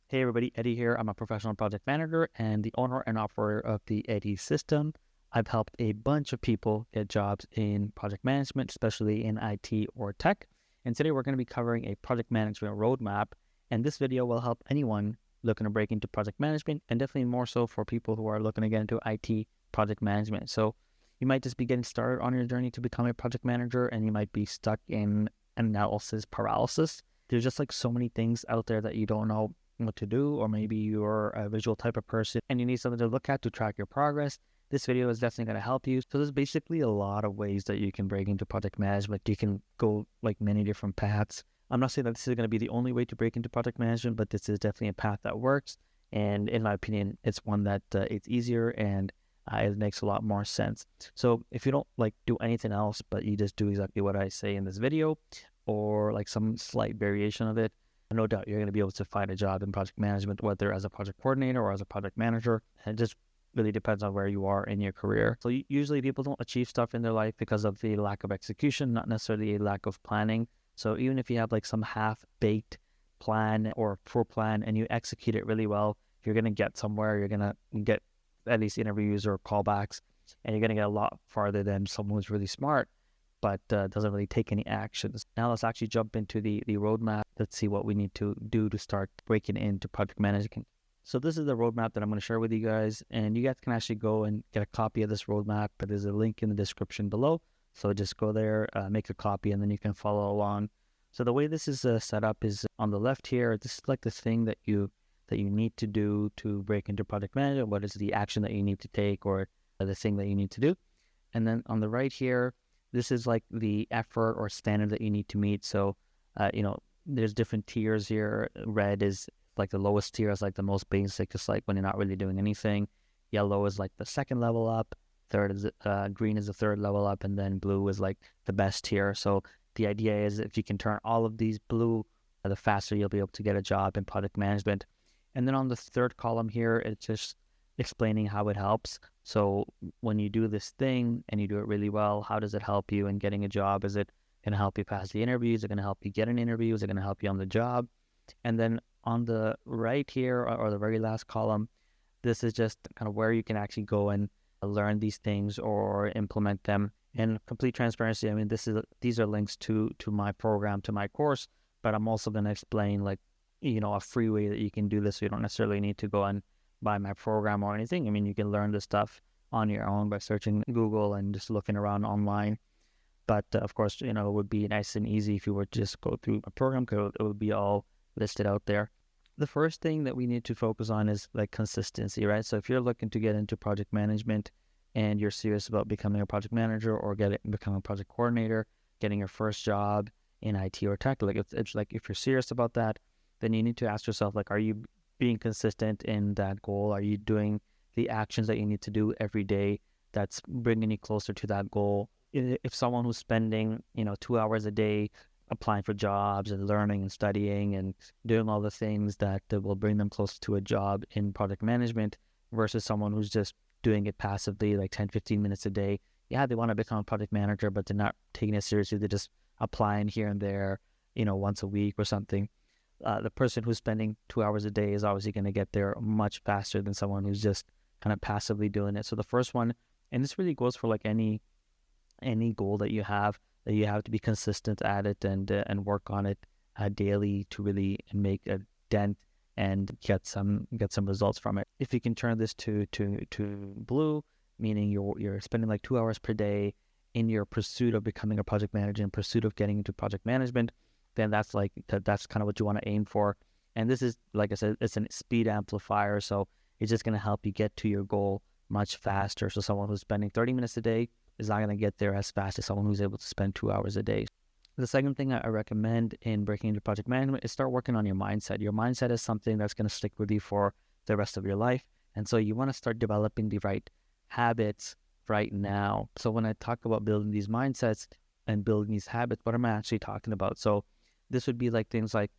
Hey everybody, Eddie here. I'm a professional project manager and the owner and operator of the Eddie system. I've helped a bunch of people get jobs in project management, especially in IT or tech. And today we're going to be covering a project management roadmap. And this video will help anyone looking to break into project management, and definitely more so for people who are looking to get into IT project management. So you might just be getting started on your journey to become a project manager, and you might be stuck in analysis paralysis. There's just like so many things out there that you don't know what to do, or maybe you're a visual type of person and you need something to look at to track your progress. This video is definitely going to help you. So there's basically a lot of ways that you can break into project management. You can go like many different paths. I'm not saying that this is going to be the only way to break into project management, but this is definitely a path that works. And in my opinion, it's one that it's easier and it makes a lot more sense. So if you don't like do anything else, but you just do exactly what I say in this video, or like some slight variation of it, no doubt you're going to be able to find a job in project management, whether as a project coordinator or as a project manager. And it just really depends on where you are in your career. So usually people don't achieve stuff in their life because of the lack of execution, not necessarily a lack of planning. So even if you have like some half-baked plan or poor plan and you execute it really well, you're going to get somewhere. You're going to get at least interviews or callbacks, and you're going to get a lot farther than someone who's really smart but doesn't really take any actions. Now let's actually jump into the roadmap. Let's see what we need to do to start breaking into project management. So this is the roadmap that I'm going to share with you guys, and you guys can actually go and get a copy of this roadmap, but there's a link in the description below. So just go there, make a copy, and then you can follow along. So the way this is set up is on the left here. This is like the thing that you need to do to break into project management. What is the action that you need to take, or the thing that you need to do? And then on the right here, this is like the effort or standard that you need to meet. So, there's different tiers here. Red is like the lowest tier, is like the most basic, just like when you're not really doing anything. Yellow is like the second level up. Third is green is the third level up, and then blue is like the best tier. So the idea is if you can turn all of these blue, the faster you'll be able to get a job in project management. And then on the third column here, it's just explaining how it helps. So when you do this thing and you do it really well, how does it help you in getting a job? Is it going to help you pass the interviews? Is it going to help you get an interview? Is it going to help you on the job? And then on the right here, or the very last column, this is just kind of where you can actually go and learn these things or implement them. In complete transparency, I mean, these are links to my program, to my course, but I'm also going to explain like, a free way that you can do this. So you don't necessarily need to go and buy my program or anything. I mean, you can learn this stuff on your own by searching Google and just looking around online. But of course, it would be nice and easy if you were to just go through a program code. It would be all listed out there. The first thing that we need to focus on is like consistency, right? So if you're looking to get into project management and you're serious about becoming a project manager or becoming a project coordinator, getting your first job in IT or tech, like it's like if you're serious about that, then you need to ask yourself, like, are you being consistent in that goal? Are you doing the actions that you need to do every day that's bringing you closer to that goal? If someone who's spending 2 hours a day applying for jobs and learning and studying and doing all the things that will bring them closer to a job in project management versus someone who's just doing it passively, like 10-15 minutes a day, they want to become a project manager, but they're not taking it seriously. They're just applying here and there once a week or something. The person who's spending 2 hours a day is obviously going to get there much faster than someone who's just kind of passively doing it. So the first one, and this really goes for like any goal that you have to be consistent at it and work on it daily to really make a dent and get some results from it. If you can turn this to blue, meaning you're spending like 2 hours per day in your pursuit of becoming a project manager, in pursuit of getting into project management, then that's kind of what you want to aim for. And this is, like I said, it's a speed amplifier, so it's just going to help you get to your goal much faster. So someone who's spending 30 minutes a day is not going to get there as fast as someone who's able to spend 2 hours a day. The second thing I recommend in breaking into project management is start working on your mindset. Your mindset is something that's going to stick with you for the rest of your life. And so you want to start developing the right habits right now. So when I talk about building these mindsets and building these habits, what am I actually talking about? So this would be like things like,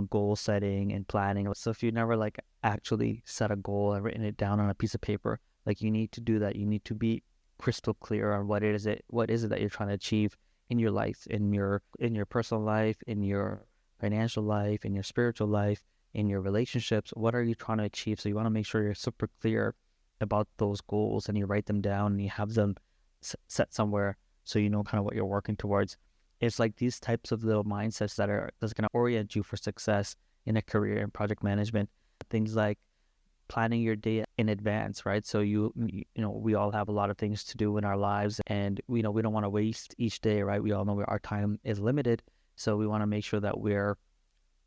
goal setting and planning. So if you never like actually set a goal and written it down on a piece of paper, like you need to do that. You need to be crystal clear on what is it that you're trying to achieve in your life, in your personal life, in your financial life, in your spiritual life. in your relationships. What are you trying to achieve? So you want to make sure you're super clear about those goals and you write them down and you have them set somewhere so you know kind of what you're working towards. It's like these types of little mindsets that's going to orient you for success in a career in project management. Things like planning your day in advance, right? So we all have a lot of things to do in our lives, and we don't want to waste each day, right? We all know our time is limited, so we want to make sure that we're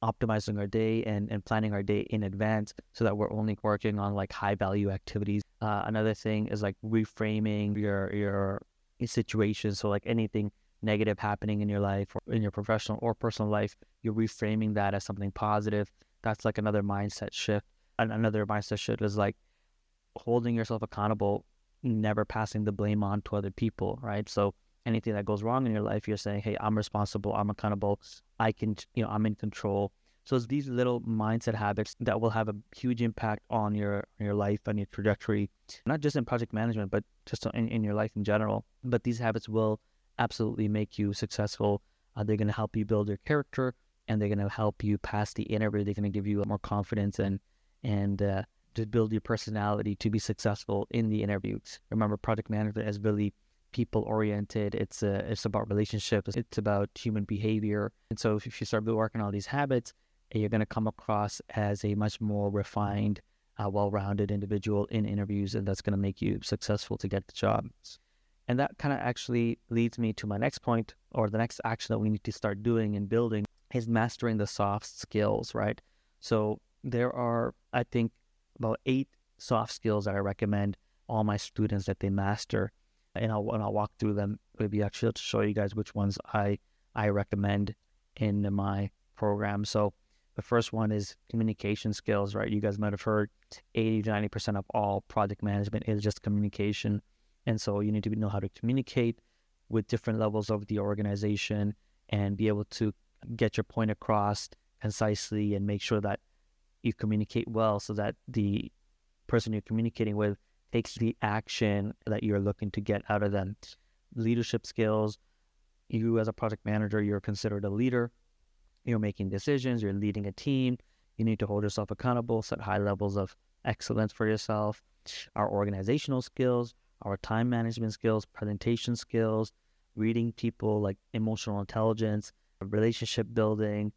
optimizing our day and planning our day in advance so that we're only working on like high value activities. Another thing is like reframing your situation. So like anything negative happening in your life or in your professional or personal life, you're reframing that as something positive. That's like another mindset shift. And another mindset shift is like holding yourself accountable, never passing the blame on to other people, right? So anything that goes wrong in your life, you're saying, hey, I'm responsible, I'm accountable, I can, I'm in control. So it's these little mindset habits that will have a huge impact on your life and your trajectory, not just in project management, but just in your life in general. But these habits will absolutely make you successful. They're going to help you build your character, and they're going to help you pass the interview. They're going to give you more confidence and to build your personality to be successful in the interview. Remember, project management is really people-oriented. It's about relationships. It's about human behavior. And so if you start working on these habits, you're going to come across as a much more refined, well-rounded individual in interviews, and that's going to make you successful to get the job. And that kind of actually leads me to my next point, or the next action that we need to start doing and building is mastering the soft skills, right? So there are, I think, about 8 soft skills that I recommend all my students that they master. And I'll walk through them. Maybe actually to show you guys which ones I recommend in my program. So the first one is communication skills, right? You guys might have heard 80 to 90% of all project management is just communication. And so you need to know how to communicate with different levels of the organization and be able to get your point across concisely and make sure that you communicate well so that the person you're communicating with takes the action that you're looking to get out of them. Leadership skills. You as a project manager, you're considered a leader. You're making decisions. You're leading a team. You need to hold yourself accountable, set high levels of excellence for yourself. Our organizational skills, our time management skills, presentation skills, reading people, like emotional intelligence, relationship building,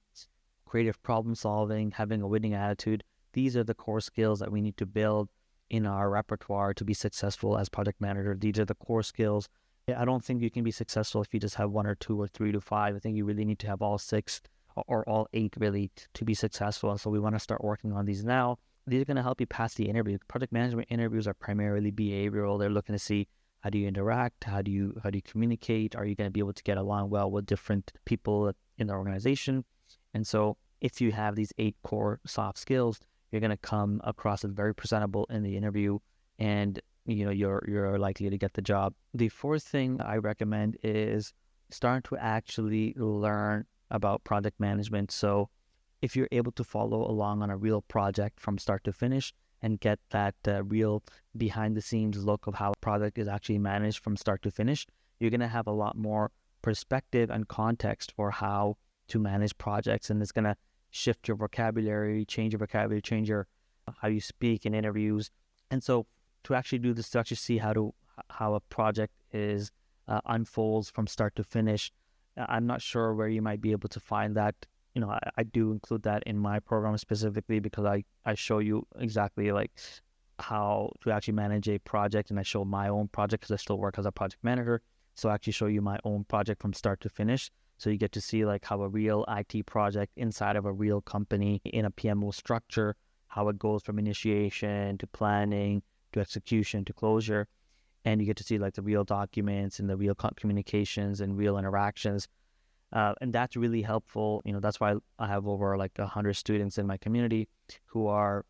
creative problem solving, having a winning attitude. These are the core skills that we need to build in our repertoire to be successful as project manager. These are the core skills. I don't think you can be successful if you just have 1 or 2 or 3 to 5. I think you really need to have all 6 or all 8 really to be successful. And so we want to start working on these now. These are going to help you pass the interview. Project management interviews are primarily behavioral. They're looking to see how do you interact, how do you communicate, are you going to be able to get along well with different people in the organization. And so if you have these 8 core soft skills, you're going to come across as very presentable in the interview, and you're likely to get the job. The fourth thing I recommend is starting to actually learn about project management. So if you're able to follow along on a real project from start to finish and get that real behind the scenes look of how a project is actually managed from start to finish, you're going to have a lot more perspective and context for how to manage projects, and it's going to shift your vocabulary, change your how you speak in interviews. And so to actually do this, to actually see how a project is unfolds from start to finish, I'm not sure where you might be able to find that. I do include that in my program specifically because I show you exactly like how to actually manage a project, and I show my own project because I still work as a project manager. So I actually show you my own project from start to finish. So you get to see like how a real IT project inside of a real company in a PMO structure, how it goes from initiation to planning to execution to closure. And you get to see like the real documents and the real communications and real interactions. And that's really helpful. That's why I have over like 100 students in my community who are,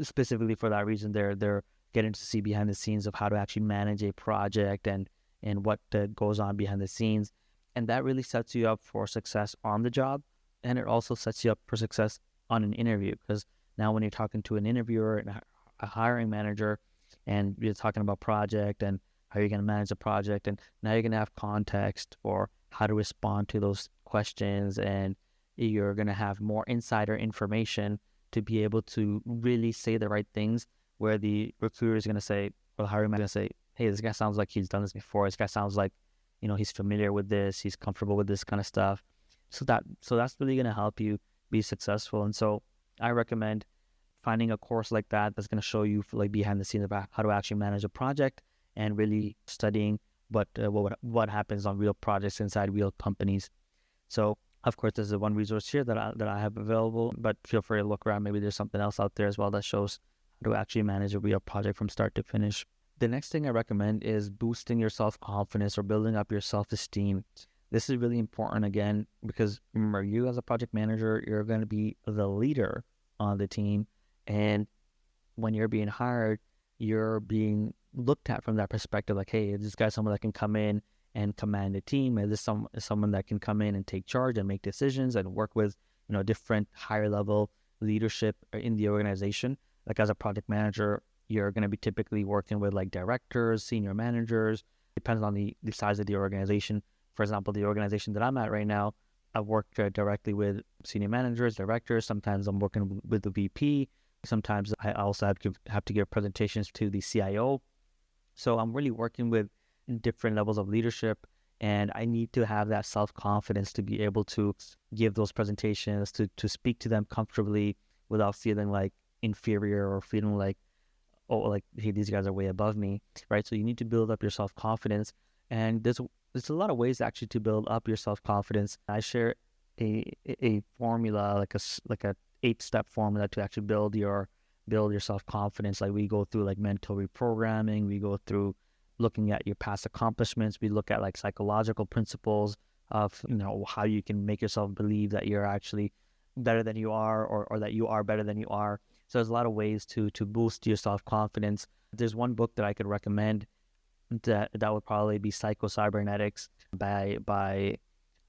specifically for that reason, they're getting to see behind the scenes of how to actually manage a project and what goes on behind the scenes. And that really sets you up for success on the job. And it also sets you up for success on an interview, because now when you're talking to an interviewer and a hiring manager and you're talking about project and how you're going to manage the project, and now you're going to have context for how to respond to those questions and you're going to have more insider information to be able to really say the right things, where the recruiter is going to say, or hiring manager is going to say, hey, this guy sounds like he's done this before. This guy sounds like, he's familiar with this. He's comfortable with this kind of stuff. So that's really going to help you be successful. And so I recommend finding a course like that that's going to show you like behind the scenes about how to actually manage a project, and really studying what happens on real projects inside real companies. So of course, there's one resource here that I have available, but feel free to look around. Maybe there's something else out there as well that shows how to actually manage a real project from start to finish. The next thing I recommend is boosting your self-confidence or building up your self-esteem. This is really important, again, because remember, you as a project manager, you're going to be the leader on the team. And when you're being hired, you're being looked at from that perspective, like, hey, is this guy someone that can come in and command a team? Is this someone that can come in and take charge and make decisions and work with, different higher level leadership in the organization? Like as a project manager, you're going to be typically working with like directors, senior managers, depends on the size of the organization. For example, the organization that I'm at right now, I work directly with senior managers, directors. Sometimes I'm working with the VP. Sometimes I also have to give presentations to the CIO. So I'm really working with different levels of leadership, and I need to have that self-confidence to be able to give those presentations, to speak to them comfortably without feeling like inferior or feeling like, oh, like, hey, these guys are way above me, right? So you need to build up your self-confidence, and there's a lot of ways actually to build up your self-confidence. I share a formula, like a 8-step formula to actually build your self-confidence. Like we go through like mental reprogramming, we go through looking at your past accomplishments, we look at like psychological principles of how you can make yourself believe that you're actually better than you are, or that you are better than you are. So there's a lot of ways to boost your self-confidence. There's one book that I could recommend that would probably be Psycho-Cybernetics by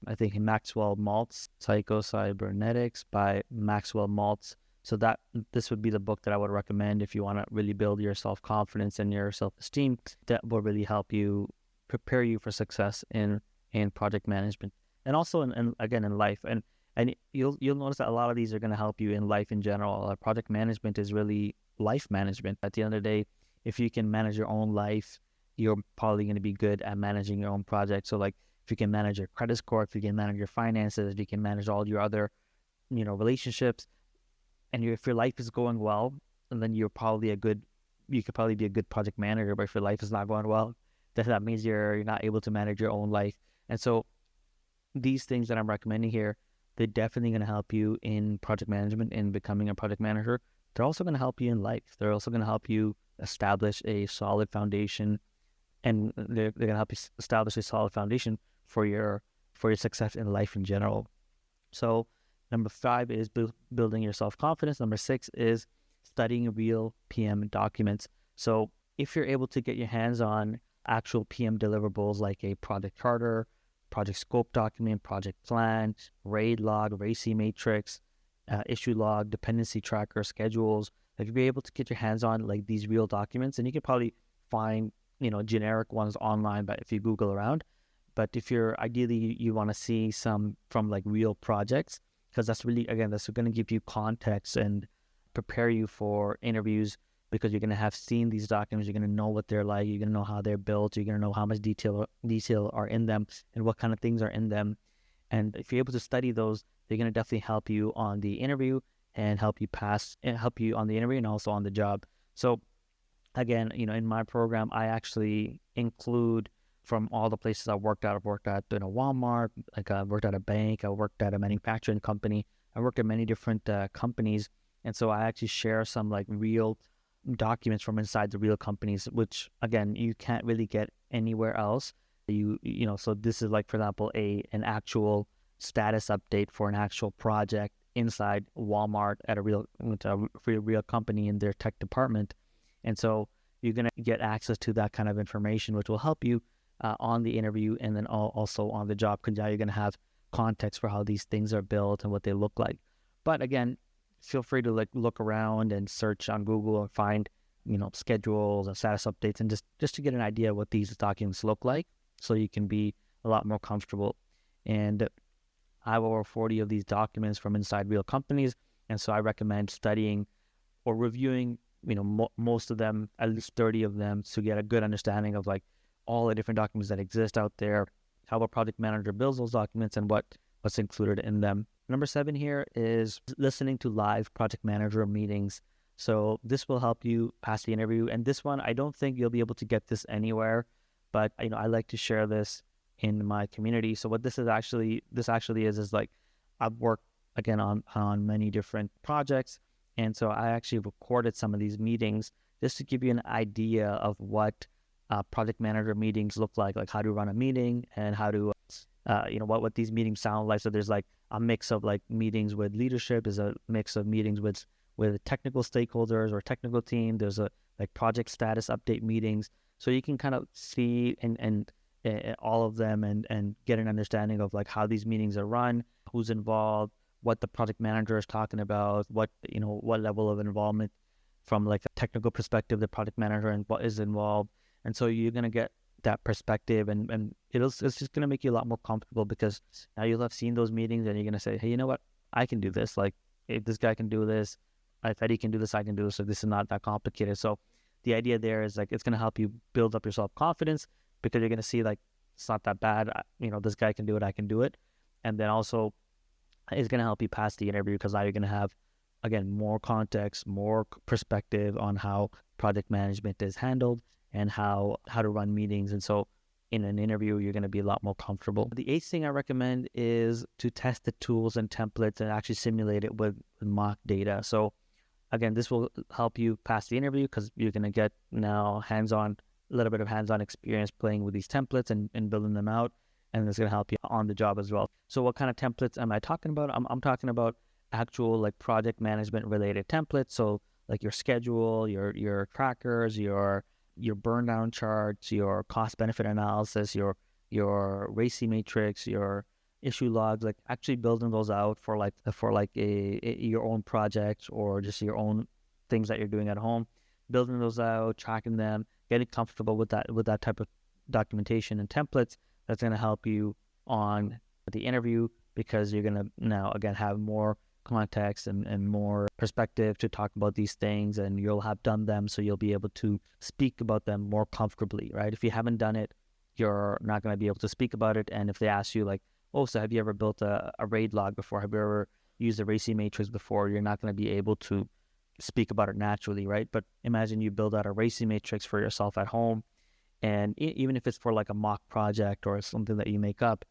I think Maxwell Maltz. Psycho-Cybernetics by Maxwell Maltz. So this would be the book that I would recommend if you want to really build your self-confidence and your self-esteem. That will really help you prepare you for success in project management, and also in life. And you'll notice that a lot of these are going to help you in life in general. Project management is really life management. At the end of the day, if you can manage your own life, you're probably going to be good at managing your own project. So like if you can manage your credit score, if you can manage your finances, if you can manage all your other, relationships, and if your life is going well, and then you could probably be a good project manager. But if your life is not going well, then that means you're not able to manage your own life. And so these things that I'm recommending here, they're definitely going to help you in project management and becoming a project manager. They're also going to help you in life. They're also going to help you establish a solid foundation, and they're going to help you establish a solid foundation for your success in life in general. So number 5 is building your self-confidence. Number 6 is studying real PM documents. So if you're able to get your hands on actual PM deliverables like a project charter, project scope document, project plan, RAID log, RACI matrix, issue log, dependency tracker, schedules, like if you're able to get your hands on like these real documents, and you can probably find generic ones online, but if you Google around. But if ideally you want to see some from like real projects, because that's going to give you context and prepare you for interviews, because you're going to have seen these documents. You're going to know what they're like. You're going to know how they're built. You're going to know how much detail are in them and what kind of things are in them. And if you're able to study those, they're going to definitely help you on the interview and help you on the interview and also on the job. So again, in my program, I actually include from all the places I've worked at. I've worked at Walmart, like I worked at a bank, I worked at a manufacturing company, I worked at many different companies, and so I actually share some like real documents from inside the real companies, which again you can't really get anywhere else. So this is like, for example, an actual status update for an actual project inside Walmart at a real company in their tech department, and so you're gonna get access to that kind of information, which will help you on the interview and then also on the job, because now you're going to have context for how these things are built and what they look like. But again, feel free to like look around and search on Google and find schedules and status updates, and just to get an idea of what these documents look like, so you can be a lot more comfortable. And I have over 40 of these documents from inside real companies. And so I recommend studying or reviewing, most of them, at least 30 of them, to get a good understanding of like all the different documents that exist out there, how a project manager builds those documents, and what's included in them. Number 7 here is listening to live project manager meetings. So this will help you pass the interview. And this one, I don't think you'll be able to get this anywhere, but I like to share this in my community. So what this actually is like, I've worked again on many different projects. And so I actually recorded some of these meetings just to give you an idea of what project manager meetings look like how to run a meeting and how to, what these meetings sound like. So there's like a mix of like meetings with leadership, there's a mix of meetings with technical stakeholders or technical team. There's a like project status update meetings. So you can kind of see and all of them and get an understanding of like how these meetings are run, who's involved, what the project manager is talking about, what level of involvement from like a technical perspective, the project manager and what is involved. And so you're going to get that perspective and it's just going to make you a lot more comfortable, because now you'll have seen those meetings and you're going to say, hey, you know what? I can do this. Like if this guy can do this, if Eddie can do this, I can do this. So this is not that complicated. So the idea there is like, it's going to help you build up your self-confidence, because you're going to see like, it's not that bad. This guy can do it. I can do it. And then also it's going to help you pass the interview, because now you're going to have, again, more context, more perspective on how project management is handled and how to run meetings. And so in an interview, you're going to be a lot more comfortable. The 8th thing I recommend is to test the tools and templates and actually simulate it with mock data. So again, this will help you pass the interview, because you're going to get now a little bit of hands-on experience playing with these templates and building them out. And it's going to help you on the job as well. So what kind of templates am I talking about? I'm talking about actual like project management related templates. So like your schedule, your trackers, your burn down charts, your cost benefit analysis, your RACI matrix, your issue logs, like actually building those out for your own projects or just your own things that you're doing at home, building those out, tracking them, getting comfortable with that type of documentation and templates. That's going to help you on the interview, because you're going to now again have more context and more perspective to talk about these things, and you'll have done them, so you'll be able to speak about them more comfortably, right? If you haven't done it, you're not going to be able to speak about it. And if they ask you like, oh, so have you ever built a RAID log before? Have you ever used a RACI matrix before? You're not going to be able to speak about it naturally, right? But imagine you build out a RACI matrix for yourself at home, and even if it's for like a mock project or something that you make up,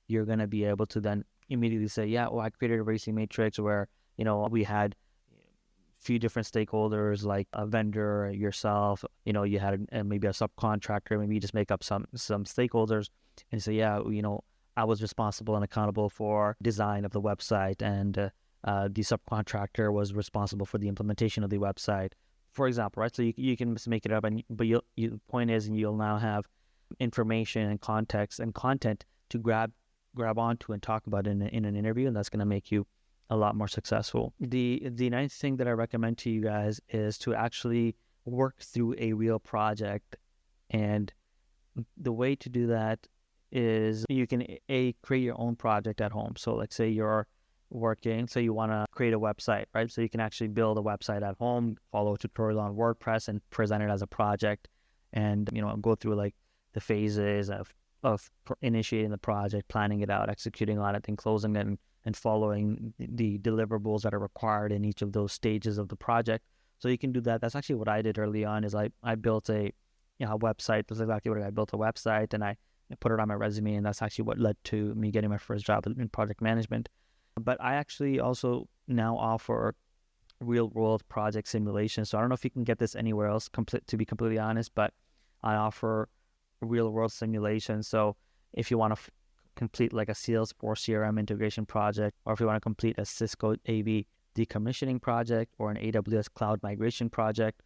you're going to be able to then immediately say, yeah, well, I created a RACI matrix where, we had a few different stakeholders, like a vendor, yourself, you had maybe a subcontractor, maybe you just make up some stakeholders and say, yeah, I was responsible and accountable for design of the website, and the subcontractor was responsible for the implementation of the website, for example, right? So you can just make it up, but the point is, you'll now have information and context and content to grab onto and talk about in an interview, and that's going to make you a lot more successful. The 9th thing that I recommend to you guys is to actually work through a real project, and the way to do that is you can create your own project at home. So let's say you're working, so you want to create a website, right? So you can actually build a website at home, follow a tutorial on WordPress, and present it as a project, and go through like the phases of initiating the project, planning it out, executing on it, and closing it, and following the deliverables that are required in each of those stages of the project. So you can do that. That's actually what I did early on. Is I built a website. That's exactly what I built, a website, and I put it on my resume, and that's actually what led to me getting my first job in project management. But I actually also now offer real-world project simulation. So I don't know if you can get this anywhere else, to be completely honest, but I offer real-world simulation. So if you want to complete like a Salesforce CRM integration project, or if you want to complete a Cisco AV decommissioning project, or an AWS cloud migration project,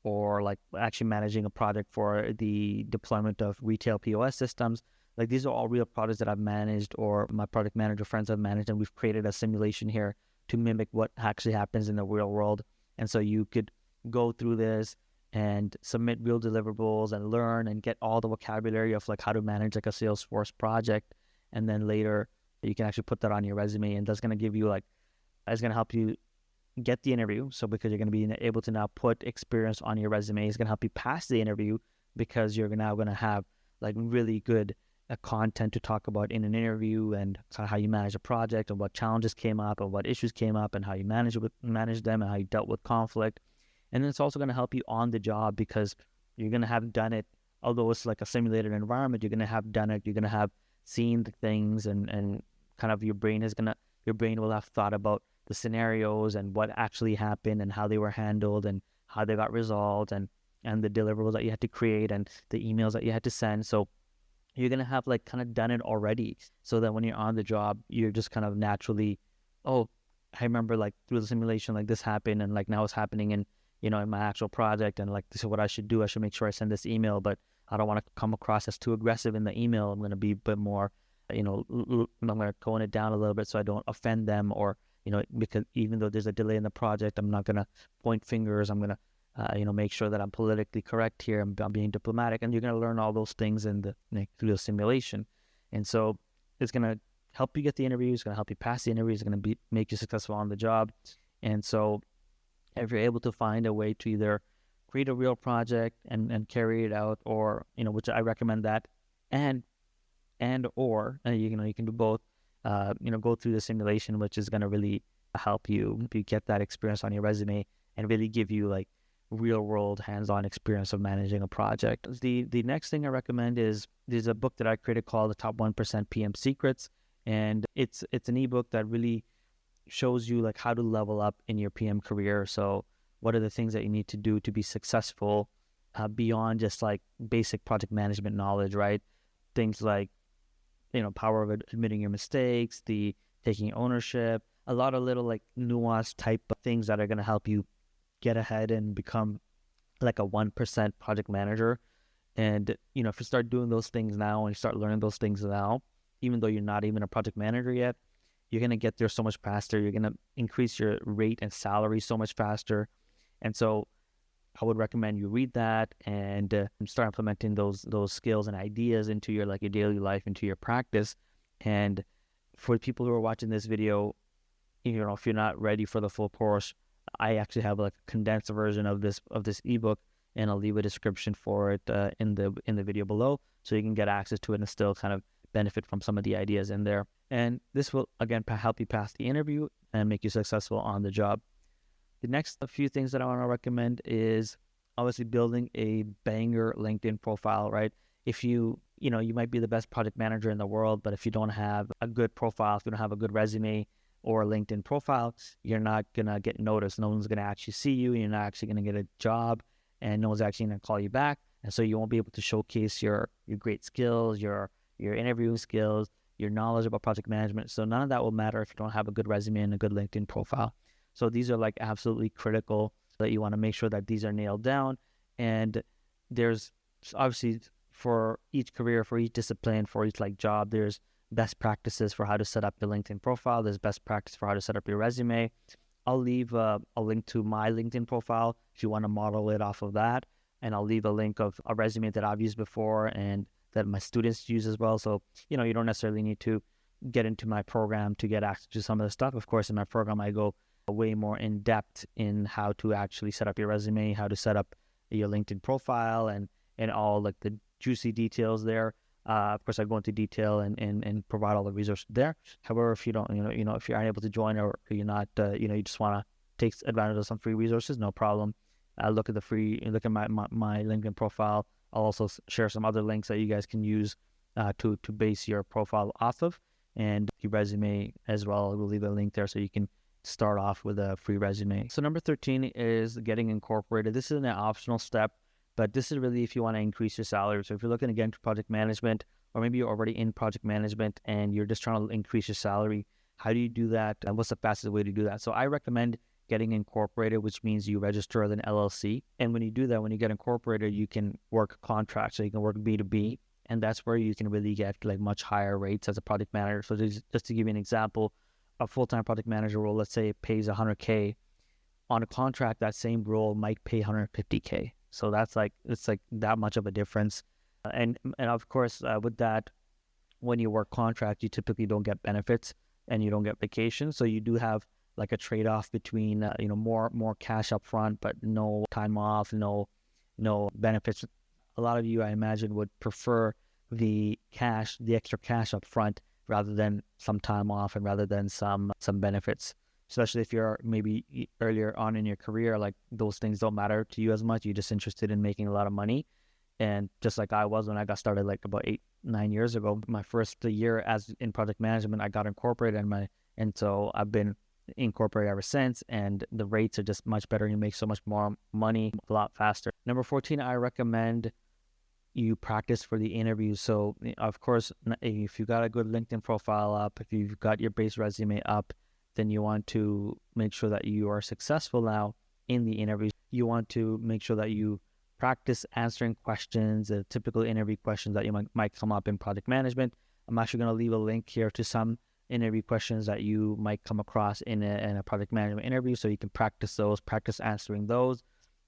or like actually managing a project for the deployment of retail POS systems, like these are all real projects that I've managed, or my project manager friends have managed, and we've created a simulation here to mimic what actually happens in the real world. And so you could go through this and submit real deliverables and learn and get all the vocabulary of like how to manage like a Salesforce project, and then later You can actually put that on your resume, and that's going to give you it's going to help you get the interview. So because you're going to be able to now put experience on your resume, it's going to help you pass the interview because you're now going to have really good content to talk about in an interview, and kind of how you manage a project, and what challenges came up, and what issues came up, and how you manage them, and how you dealt with conflict. And then it's also going to help you on the job because you're going to have done it. Although it's like a simulated environment, you're going to have done it. You're going to have seen the things, and kind of your brain will have thought about the scenarios and what actually happened and how they were handled and how they got resolved, and the deliverables that you had to create and the emails that you had to send. So you're going to have kind of done it already, so that when you're on the job, you're just kind of naturally, oh, I remember through the simulation, this happened, and now it's happening in my actual project, and this is what I should do. I should make sure I send this email, but I don't want to come across as too aggressive in the email. I'm going to be a bit more, I'm going to tone it down a little bit so I don't offend them, or, because even though there's a delay in the project, I'm not going to point fingers. I'm going to, make sure that I'm politically correct here. I'm being diplomatic, and you're going to learn all those things through the simulation. And so it's going to help you get the interview. It's going to help you pass the interview. It's going to make you successful on the job. And so if you're able to find a way to either create a real project and carry it out, or, which I recommend that, or you can do both, go through the simulation, which is going to really help you get that experience on your resume and really give you real world hands-on experience of managing a project. The next thing I recommend is there's a book that I created called The Top 1% PM Secrets, and it's an ebook that really shows you how to level up in your PM career. So what are the things that you need to do to be successful beyond just basic project management knowledge, right? Things like power of admitting your mistakes, the taking ownership, a lot of little nuanced type of things that are going to help you get ahead and become a 1% project manager. And if you start doing those things now, and you start learning those things now, even though you're not even a project manager yet, you're going to get there so much faster. You're going to increase your rate and salary so much faster. And so I would recommend you read that and start implementing those skills and ideas into your your daily life, into your practice. And for people who are watching this video, if you're not ready for the full course, I actually have a condensed version of this ebook, and I'll leave a description for it in the video below, so you can get access to it and still kind of benefit from some of the ideas in there. And this will again help you pass the interview and make you successful on the job. The next few things that I want to recommend is obviously building a banger LinkedIn profile, right? If you might be the best project manager in the world, but if you don't have a good profile, if you don't have a good resume or a LinkedIn profile, you're not going to get noticed. No one's going to actually see you. You're not actually going to get a job, and no one's actually going to call you back. And so you won't be able to showcase your great skills, your interviewing skills, your knowledge about project management. So none of that will matter if you don't have a good resume and a good LinkedIn profile. So these are absolutely critical, that you want to make sure that these are nailed down. And there's obviously, for each career, for each discipline, for each job, there's best practices for how to set up your LinkedIn profile. There's best practice for how to set up your resume. I'll leave a link to my LinkedIn profile if you want to model it off of that. And I'll leave a link of a resume that I've used before and that my students use as well. So, you don't necessarily need to get into my program to get access to some of the stuff. Of course, in my program, I go way more in depth in how to actually set up your resume, how to set up your LinkedIn profile, and all the juicy details there. Of course, I go into detail and provide all the resources there. However, if you don't, if you're unable to join, or you're not, you just want to take advantage of some free resources, no problem. Look at my LinkedIn profile. I'll also share some other links that you guys can use to base your profile off of, and your resume as well. We'll leave a link there so you can start off with a free resume. So number 13 is getting incorporated. This is an optional step, but this is really if you want to increase your salary. So if you're looking to get into project management, or maybe you're already in project management and you're just trying to increase your salary, how do you do that? And what's the fastest way to do that? So I recommend getting incorporated, which means you register as an LLC. And when you do that, when you get incorporated, you can work contracts. So you can work B2B, and that's where you can really get much higher rates as a project manager. So just to give you an example, a full-time project manager role, let's say it pays $100K. On a contract, that same role might pay $150K. So that's it's that much of a difference. And of course, with that, when you work contract, you typically don't get benefits and you don't get vacation. So you do have like a trade-off between, more cash up front, but no time off, no benefits. A lot of you, I imagine, would prefer the extra cash up front rather than some time off and rather than some benefits, especially if you're maybe earlier on in your career, like those things don't matter to you as much. You're just interested in making a lot of money. And just like I was when I got started, like about 8-9 years ago, my first year as in project management, I got incorporated and so I've been incorporated ever since, and the rates are just much better. You make so much more money a lot faster. Number 14, I recommend you practice for the interview. So of course, if you got a good LinkedIn profile up, if you've got your base resume up, then you want to make sure that you are successful now in the interview. You want to make sure that you practice answering questions, typical interview questions that you might come up in project management. I'm actually going to leave a link here to some interview questions that you might come across in a project management interview, so you can practice answering those,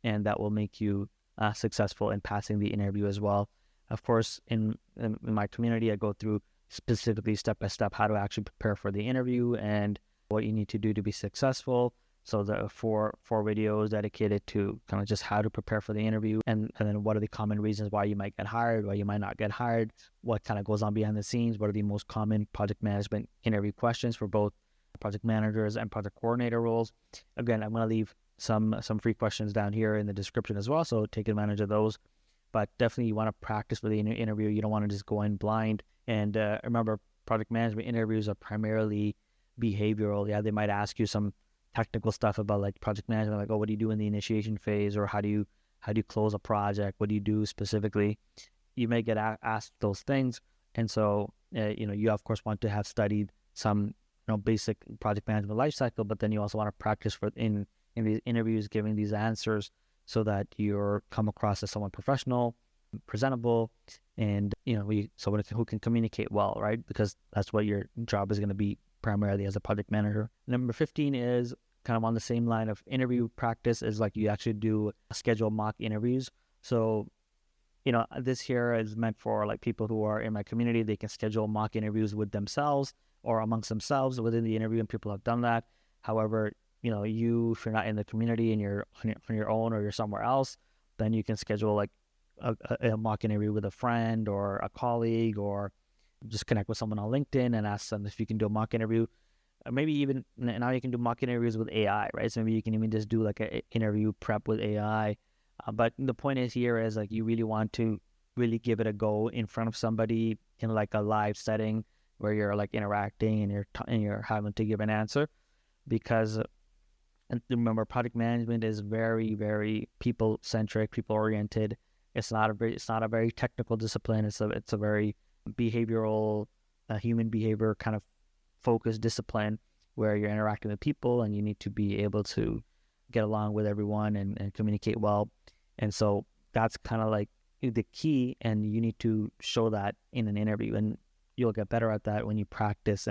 and that will make you successful in passing the interview as well. Of course, in my community, I go through specifically step by step how to actually prepare for the interview and what you need to do to be successful. So the four videos dedicated to kind of just how to prepare for the interview, and then what are the common reasons why you might get hired, why you might not get hired, what kind of goes on behind the scenes, what are the most common project management interview questions for both project managers and project coordinator roles. Again, I'm going to leave some free questions down here in the description as well, so take advantage of those. But definitely you want to practice for the interview. You don't want to just go in blind. And remember, project management interviews are primarily behavioral. Yeah, they might ask you some technical stuff about like project management, like, oh, what do you do in the initiation phase, or how do you close a project, what do you do specifically. You may get asked those things, and so you of course want to have studied some basic project management life cycle, but then you also want to practice for in these interviews giving these answers so that you're come across as someone professional, presentable, and someone who can communicate well, right? Because that's what your job is going to be primarily as a project manager. Number 15 is kind of on the same line of interview practice, is like you actually do schedule mock interviews. So this here is meant for like people who are in my community. They can schedule mock interviews with themselves or amongst themselves within the interview, and people have done that. However, if you're not in the community and you're on your own or you're somewhere else, then you can schedule like a mock interview with a friend or a colleague, or just connect with someone on LinkedIn and ask them if you can do a mock interview. Maybe even now you can do mock interviews with AI, right? So maybe you can even just do like an interview prep with AI. But the point is here is like you really want to really give it a go in front of somebody in like a live setting where you're like interacting and you're having to give an answer, because and remember, project management is very, very people centric, people oriented. It's not a very technical discipline. It's a very behavioral, human behavior kind of focused discipline where you're interacting with people and you need to be able to get along with everyone and communicate well. And so that's kind of like the key, and you need to show that in an interview, and you'll get better at that when you practice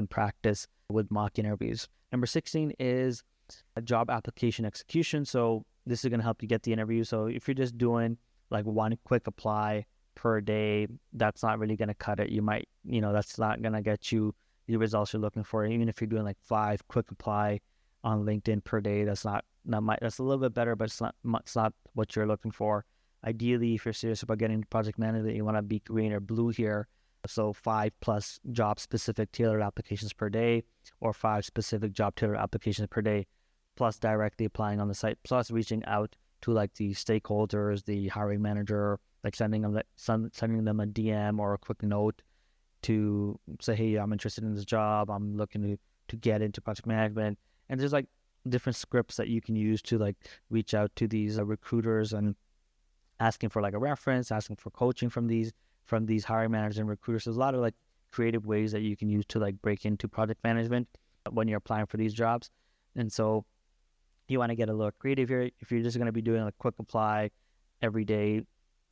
with mock interviews. Number 16 is a job application execution. So this is going to help you get the interview. So if you're just doing like one quick apply per day, that's not really going to cut it. You might, that's not going to get you the results you're looking for. Even if you're doing like 5 quick apply on LinkedIn per day, that's a little bit better, but it's not what you're looking for. Ideally, if you're serious about getting into project management, you want to be green or blue here. So 5+ job specific tailored applications per day, or 5 specific job tailored applications per day, plus directly applying on the site, plus reaching out to like the stakeholders, the hiring manager, like sending them a DM or a quick note to say, hey, I'm interested in this job. I'm looking to get into project management. And there's like different scripts that you can use to like reach out to these recruiters and asking for like a reference, asking for coaching from these hiring managers and recruiters. There's a lot of like creative ways that you can use to like break into project management when you're applying for these jobs. And so you want to get a little creative here. If you're just going to be doing a quick apply every day,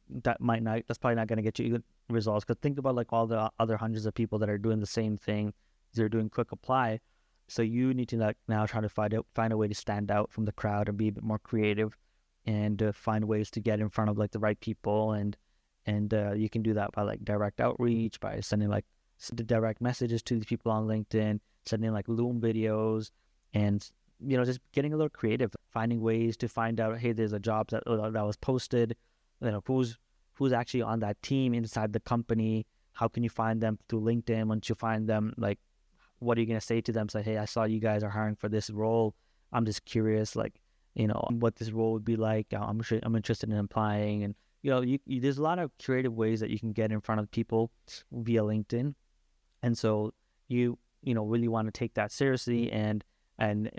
that's probably not going to get you good results. Because think about like all the other hundreds of people that are doing the same thing. They're doing quick apply. So you need to like now try to find a way to stand out from the crowd and be a bit more creative, and find ways to get in front of like the right people. And you can do that by like direct outreach, by sending like the direct messages to these people on LinkedIn, sending like Loom videos, and just getting a little creative, finding ways to find out, hey, there's a job that was posted, who's actually on that team inside the company. How can you find them through LinkedIn? Once you find them, like, what are you going to say to them? Say, hey, I saw you guys are hiring for this role. I'm just curious, like, what this role would be like. I'm interested in applying. And, there's a lot of creative ways that you can get in front of people via LinkedIn. And so you really want to take that seriously and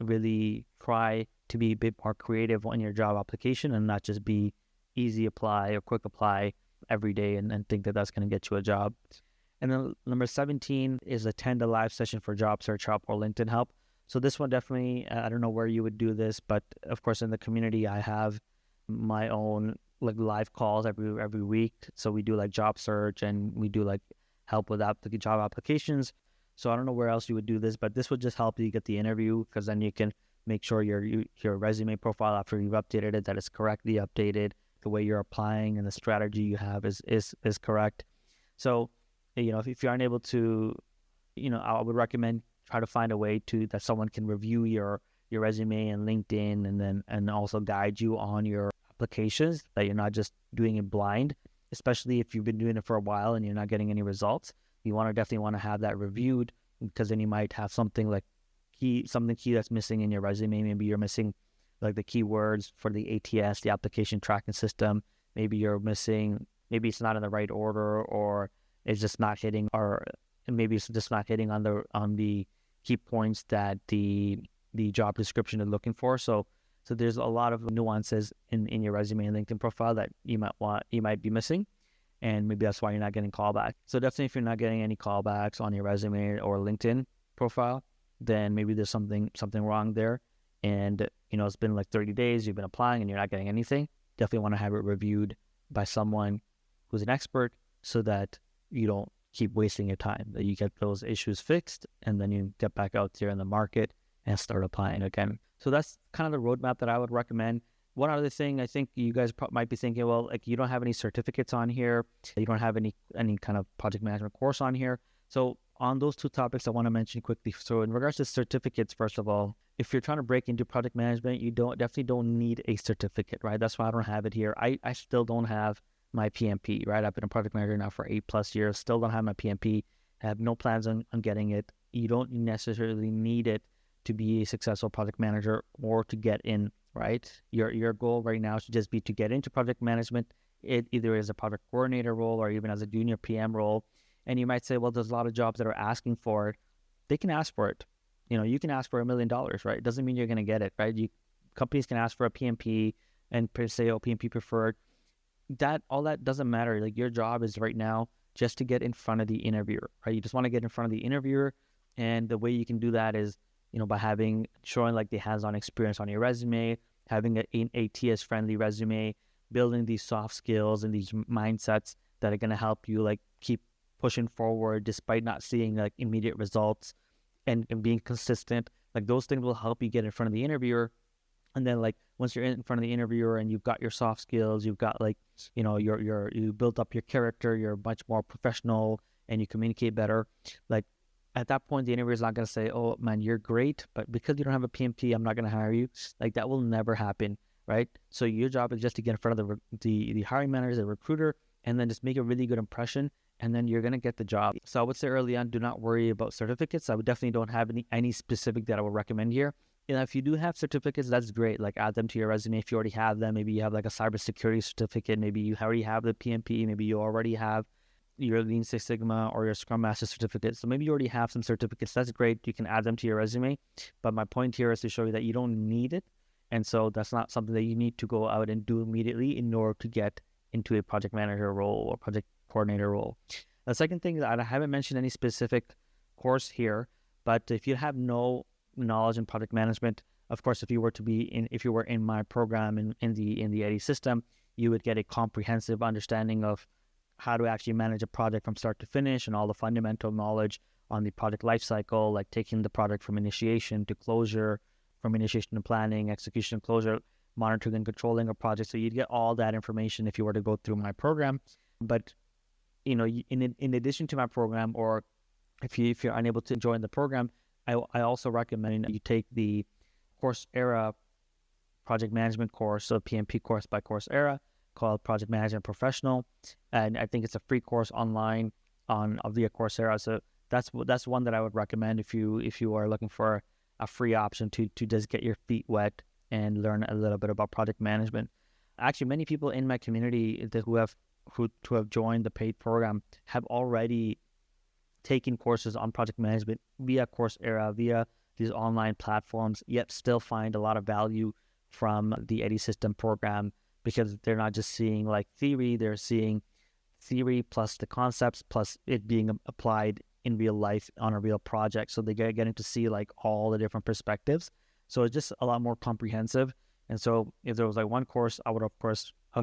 really try to be a bit more creative on your job application and not just be easy apply or quick apply every day and think that that's going to get you a job. And then number 17 is attend a live session for job search help or LinkedIn help. So this one definitely, I don't know where you would do this, but of course in the community I have my own like live calls every week. So we do like job search and we do like help with job applications. So I don't know where else you would do this, but this would just help you get the interview, because then you can make sure your resume profile after you've updated it, that it's correctly updated, the way you're applying and the strategy you have is correct. So, if you aren't able to, I would recommend try to find a way that someone can review your resume and LinkedIn and also guide you on your applications, that you're not just doing it blind, especially if you've been doing it for a while and you're not getting any results. You definitely want to have that reviewed, because then you might have something key that's missing in your resume. Maybe you're missing like the keywords for the ATS, the application tracking system. Maybe you're missing, maybe it's not in the right order, or it's just not hitting, or maybe it's just not hitting on the key points that the job description is looking for. So there's a lot of nuances in your resume and LinkedIn profile that you might be missing. And maybe that's why you're not getting callback. So definitely, if you're not getting any callbacks on your resume or LinkedIn profile, then maybe there's something wrong there. And, it's been like 30 days, you've been applying and you're not getting anything. Definitely want to have it reviewed by someone who's an expert, so that you don't keep wasting your time, that you get those issues fixed and then you get back out there in the market and start applying again. So that's kind of the roadmap that I would recommend. One other thing, I think you guys might be thinking, well, like, you don't have any certificates on here, you don't have any kind of project management course on here. So on those two topics, I want to mention quickly. So in regards to certificates, first of all, if you're trying to break into project management, you definitely don't need a certificate, right? That's why I don't have it here. I still don't have my PMP, right? I've been a project manager now for 8+ years, still don't have my PMP. I have no plans on getting it. You don't necessarily need it to be a successful project manager or to get in, right? Your goal right now should just be to get into project management, either as a project coordinator role or even as a junior PM role. And you might say, well, there's a lot of jobs that are asking for it. They can ask for it. You can ask for $1 million, right? It doesn't mean you're going to get it, right? Companies can ask for a PMP and say, oh, PMP preferred. All that doesn't matter. Like, your job is right now just to get in front of the interviewer, right? You just want to get in front of the interviewer. And the way you can do that is, by showing like the hands-on experience on your resume, having an ATS-friendly resume, building these soft skills and these mindsets that are going to help you like keep pushing forward despite not seeing like immediate results, and being consistent. Like, those things will help you get in front of the interviewer. And then like once you're in front of the interviewer and you've got your soft skills, you've got like, you built up your character, you're much more professional and you communicate better. Like, at that point, the interviewer is not going to say, oh man, you're great, but because you don't have a PMP, I'm not going to hire you. Like, that will never happen, right? So your job is just to get in front of the hiring manager, the recruiter, and then just make a really good impression, and then you're going to get the job. So I would say early on, do not worry about certificates. I would definitely don't have any specific that I would recommend here. If you do have certificates, that's great. Like, add them to your resume if you already have them. Maybe you have like a cybersecurity certificate. Maybe you already have the PMP. Maybe you already have your Lean Six Sigma or your Scrum Master certificate. So maybe you already have some certificates. That's great. You can add them to your resume. But my point here is to show you that you don't need it. And so that's not something that you need to go out and do immediately in order to get into a project manager role or project coordinator role. The second thing is that I haven't mentioned any specific course here, but if you have no knowledge in project management, of course, if you were in my program in the AD system, you would get a comprehensive understanding of how to actually manage a project from start to finish and all the fundamental knowledge on the project lifecycle, like taking the project from initiation to closure, from initiation to planning, execution to closure, monitoring and controlling a project. So you'd get all that information if you were to go through my program. But in addition to my program, or if you're unable to join the program, I also recommend you take the Coursera project management course, so PMP course by Coursera, called Project Management Professional, and I think it's a free course online on via Coursera. So that's one that I would recommend if you are looking for a free option to just get your feet wet and learn a little bit about project management. Actually, many people in my community who have joined the paid program have already taken courses on project management via Coursera, via these online platforms, yet still find a lot of value from the EDI system program, because they're not just seeing like theory, they're seeing theory plus the concepts plus it being applied in real life on a real project. So they getting to see like all the different perspectives. So it's just a lot more comprehensive. And so if there was like one course, I would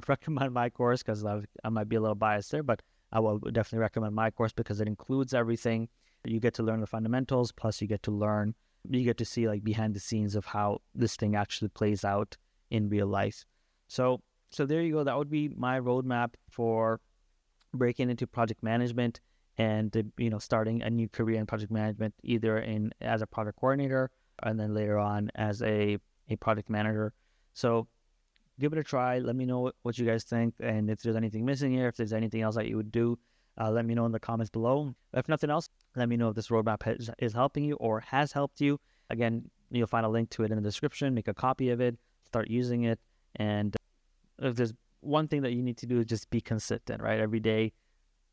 recommend my course, because I might be a little biased there, but I will definitely recommend my course because it includes everything. You get to learn the fundamentals, plus you get to see like behind the scenes of how this thing actually plays out in real life. So there you go. That would be my roadmap for breaking into project management and starting a new career in project management, either as a project coordinator and then later on as a project manager. So give it a try. Let me know what you guys think, and if there's anything missing here, if there's anything else that you would do, let me know in the comments below. If nothing else, let me know if this roadmap is helping you or has helped you. Again, you'll find a link to it in the description. Make a copy of it, start using it, and if there's one thing that you need to do, is just be consistent, right? Every day,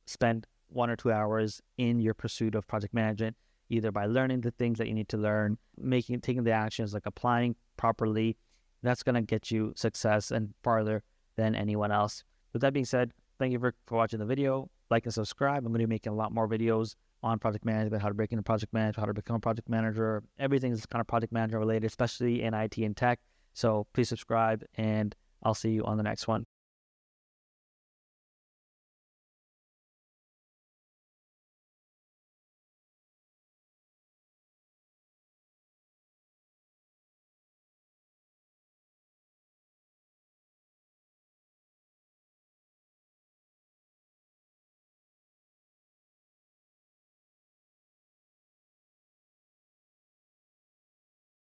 spend 1 or 2 hours in your pursuit of project management, either by learning the things that you need to learn, taking the actions, like applying properly. That's going to get you success and farther than anyone else. With that being said, thank you for watching the video. Like and subscribe. I'm going to be making a lot more videos on project management, how to break into project management, how to become a project manager. Everything is kind of project manager related, especially in IT and tech. So please subscribe, and I'll see you on the next one.